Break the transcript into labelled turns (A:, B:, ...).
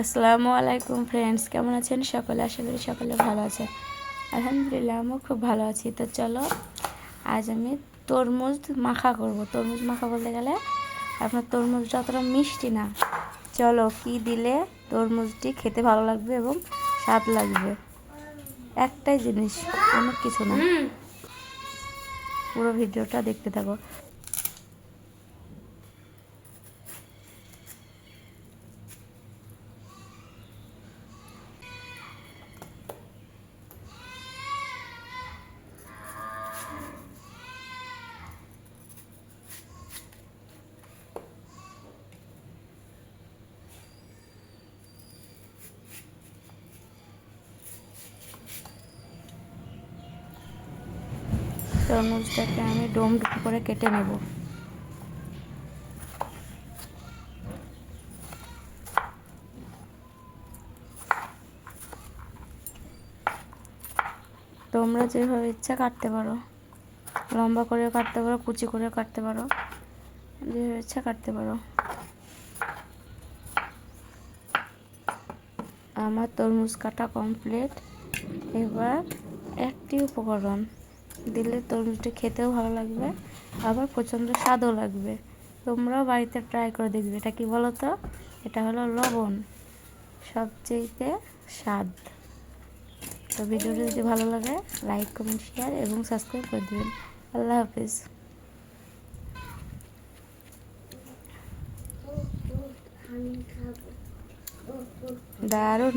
A: আসসালামু আলাইকুম ফ্রেন্ডস, কেমন আছেন সকলে? আশা করি সকলে ভালো আছেন। আলহামদুলিল্লাহ আমিও খুব ভালো আছি। তো চলো আজ আমি তরমুজ মাখা করব। তরমুজ মাখা বলতে গেলে আপনার তরমুজটা অতটা মিষ্টি না। চলো কি দিলে তরমুজটি খেতে ভালো লাগবে এবং স্বাদ লাগবে, একটাই জিনিস, অনেক কিছু না। পুরো ভিডিওটা দেখতে থাকো। তরমুজটাকে আমি ডোম করে কেটে নেব। তোমরা যেভাবে ইচ্ছা কাটতে পারো, লম্বা করেও কাটতে পারো, কুচি করেও কাটতে পারো, যেভাবে ইচ্ছা কাটতে পারো। আমার তরমুজ কাটা কমপ্লিট। এবার একটি উপকরণ দিলে তরমুজটা খেতেও ভালো লাগবে, আবার প্রচণ্ড স্বাদও লাগবে। তোমরাও বাড়িতে ট্রাই করে দেখবে। এটা কি বলো তো? এটা হলো লবণ, সবচেয়েতে স্বাদ। তো ভিডিওটি যদি ভালো লাগে লাইক, কমেন্ট, শেয়ার এবং সাবস্ক্রাইব করে দেবেন। আল্লাহ হাফিজ। দারুণ।